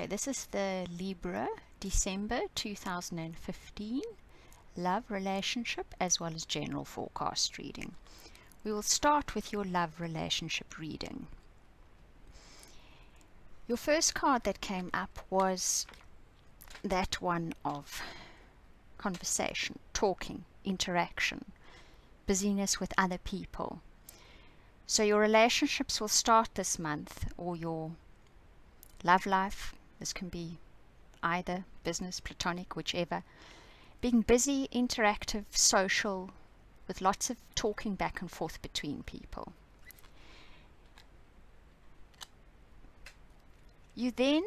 Okay, this is the LIBRA December 2015 love relationship as well as general forecast reading. We will start with your love relationship reading. Your first card that came up was that one of conversation, talking, interaction, busyness with other people. So your relationships will start this month, or your love life, this can be either business, platonic, whichever, being busy, interactive, social, with lots of talking back and forth between people. You then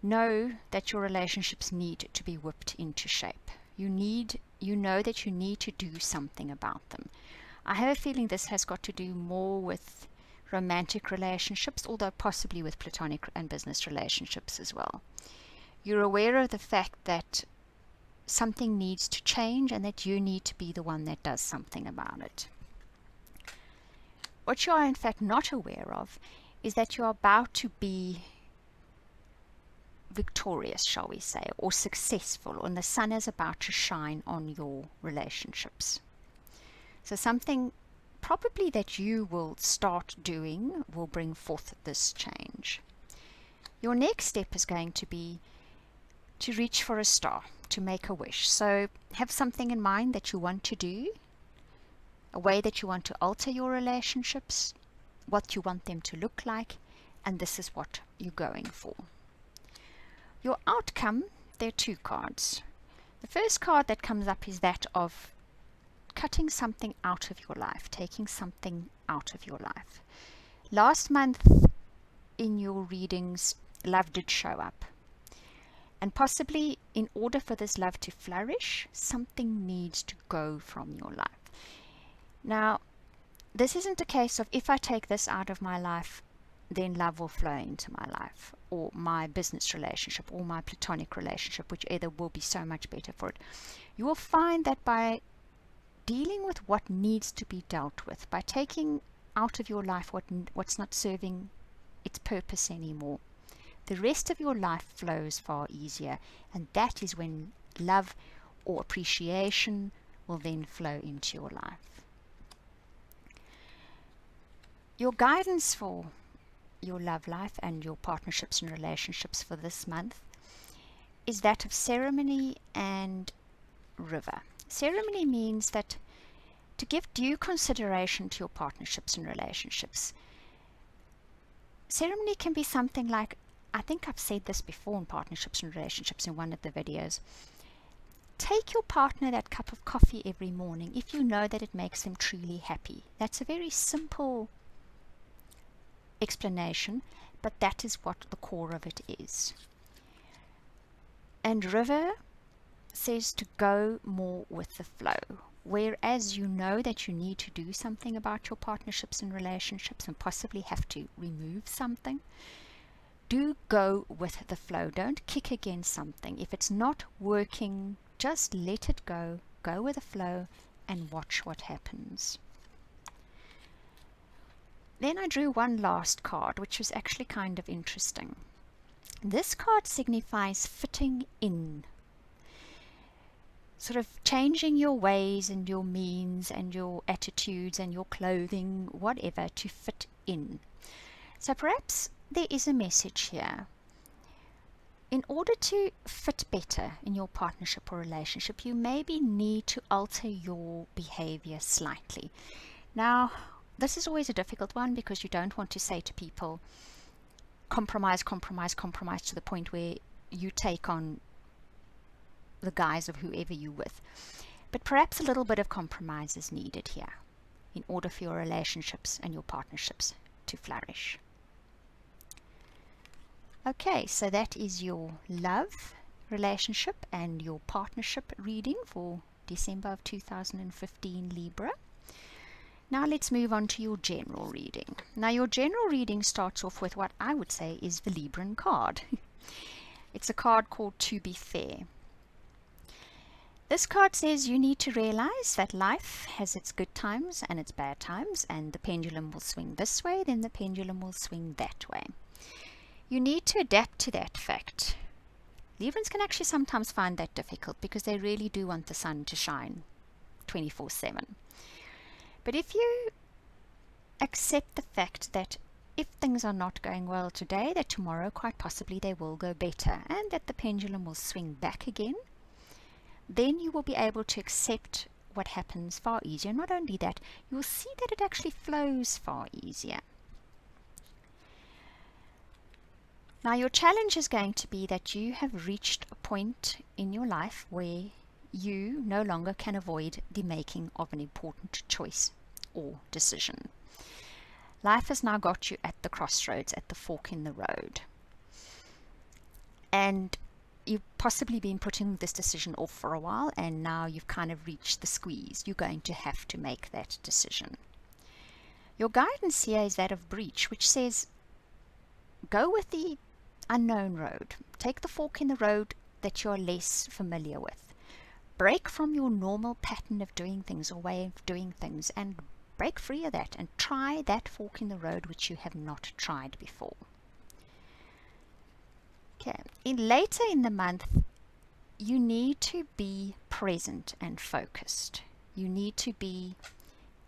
know that your relationships need to be whipped into shape. You know that you need to do something about them. I have a feeling this has got to do more with romantic relationships, although possibly with platonic and business relationships as well. You're aware of the fact that something needs to change and that you need to be the one that does something about it. What you are in fact not aware of is that you are about to be victorious, shall we say, or successful, and the sun is about to shine on your relationships. So something probably that you will start doing will bring forth this change. Your next step is going to be to reach for a star, to make a wish. So have something in mind that you want to do, a way that you want to alter your relationships, what you want them to look like, and this is what you're going for. Your outcome, there are two cards. The first card that comes up is that of cutting something out of your life, taking something out of your life. Last month in your readings, love did show up. And possibly in order for this love to flourish, something needs to go from your life. Now, this isn't a case of if I take this out of my life, then love will flow into my life, or my business relationship, or my platonic relationship, whichever will be so much better for it. You will find that by dealing with what needs to be dealt with, by taking out of your life what's not serving its purpose anymore, the rest of your life flows far easier, and that is when love or appreciation will then flow into your life. Your guidance for your love life and your partnerships and relationships for this month is that of ceremony and river. Ceremony means that to give due consideration to your partnerships and relationships. Ceremony can be something like, I think I've said this before in partnerships and relationships in one of the videos. Take your partner that cup of coffee every morning if you know that it makes them truly happy. That's a very simple explanation, but that is what the core of it is. And river says to go more with the flow. Whereas you know that you need to do something about your partnerships and relationships and possibly have to remove something, do go with the flow. Don't kick against something. If it's not working, just let it go. Go with the flow and watch what happens. Then I drew one last card, which was actually kind of interesting. This card signifies fitting in. Sort of changing your ways and your means and your attitudes and your clothing, whatever, to fit in. So perhaps there is a message here. In order to fit better in your partnership or relationship, you maybe need to alter your behavior slightly. Now, this is always a difficult one because you don't want to say to people, compromise, compromise, compromise to the point where you take on the guise of whoever you're with. But perhaps a little bit of compromise is needed here in order for your relationships and your partnerships to flourish. Okay, so that is your love relationship and your partnership reading for December of 2015 Libra. Now let's move on to your general reading. Now your general reading starts off with what I would say is the Libran card. It's a card called To Be Fair. This card says you need to realize that life has its good times and its bad times, and the pendulum will swing this way, then the pendulum will swing that way. You need to adapt to that fact. Librans can actually sometimes find that difficult because they really do want the sun to shine 24/7. But if you accept the fact that if things are not going well today, that tomorrow quite possibly they will go better and that the pendulum will swing back again, then you will be able to accept what happens far easier. Not only that, you will see that it actually flows far easier. Now your challenge is going to be that you have reached a point in your life where you no longer can avoid the making of an important choice or decision. Life has now got you at the crossroads, at the fork in the road. And you've possibly been putting this decision off for a while, and now you've kind of reached the squeeze. You're going to have to make that decision. Your guidance here is that of breach, which says go with the unknown road. Take the fork in the road that you're less familiar with. Break from your normal pattern of doing things or way of doing things and break free of that and try that fork in the road which you have not tried before. Okay, later in the month, you need to be present and focused. You need to be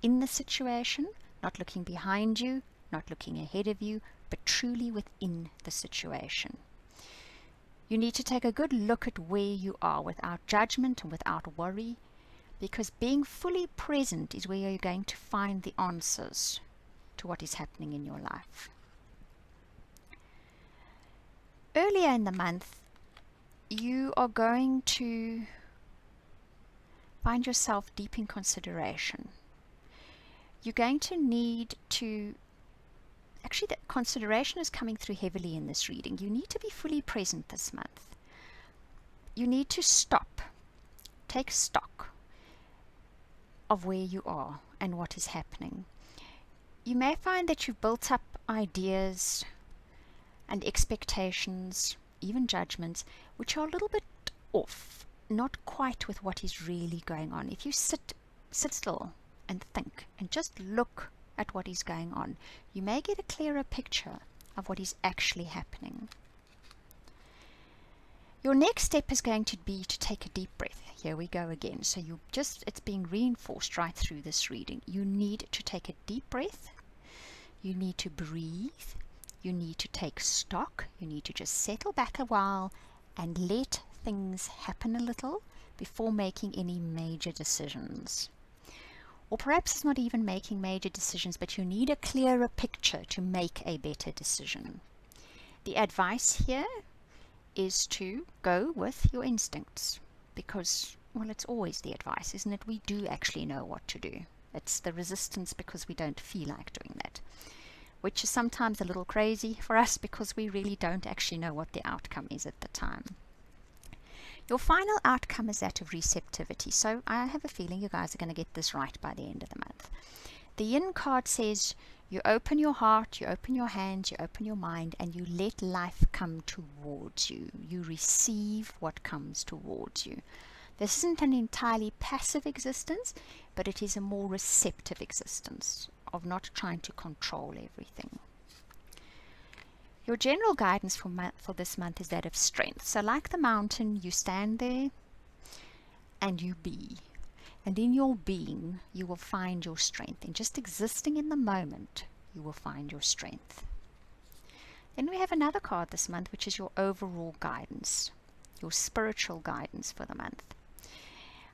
in the situation, not looking behind you, not looking ahead of you, but truly within the situation. You need to take a good look at where you are without judgment and without worry, because being fully present is where you're going to find the answers to what is happening in your life. Earlier in the month, you are going to find yourself deep in consideration. You're going to need to, actually the consideration is coming through heavily in this reading. You need to be fully present this month. You need to stop, take stock of where you are and what is happening. You may find that you've built up ideas and expectations, even judgments, which are a little bit off, not quite with what is really going on. If you sit still and think and just look at what is going on, you may get a clearer picture of what is actually happening. Your next step is going to be to take a deep breath. Here we go again. So it's being reinforced right through this reading. You need to take a deep breath. You need to breathe. You need to take stock. You need to just settle back a while and let things happen a little before making any major decisions. Or perhaps it's not even making major decisions, but you need a clearer picture to make a better decision. The advice here is to go with your instincts, because, well, it's always the advice, isn't it? We do actually know what to do. It's the resistance because we don't feel like doing that, which is sometimes a little crazy for us because we really don't actually know what the outcome is at the time. Your final outcome is that of receptivity. So I have a feeling you guys are going to get this right by the end of the month. The yin card says you open your heart, you open your hands, you open your mind, and you let life come towards you. You receive what comes towards you. This isn't an entirely passive existence, but it is a more receptive existence of not trying to control everything. Your general guidance for this month is that of strength. So like the mountain, you stand there and you be. And in your being, you will find your strength. In just existing in the moment, you will find your strength. Then we have another card this month, which is your overall guidance, your spiritual guidance for the month.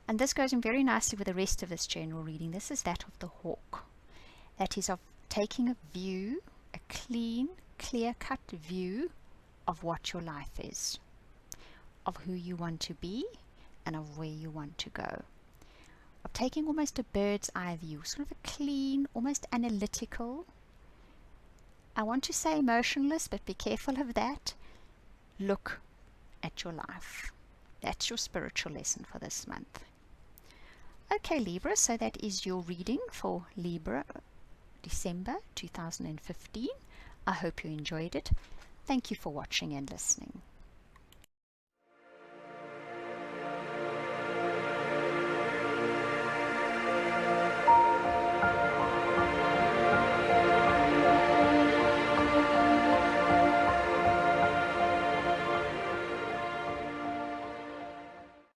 And this goes in very nicely with the rest of this general reading. This is that of the hawk. That is of taking a view, a clean, clear-cut view of what your life is, of who you want to be, and of where you want to go. Of taking almost a bird's eye view, sort of a clean, almost analytical, I want to say emotionless, but be careful of that, look at your life. That's your spiritual lesson for this month. Okay, Libra, so that is your reading for Libra December 2015. I hope you enjoyed it. Thank you for watching and listening.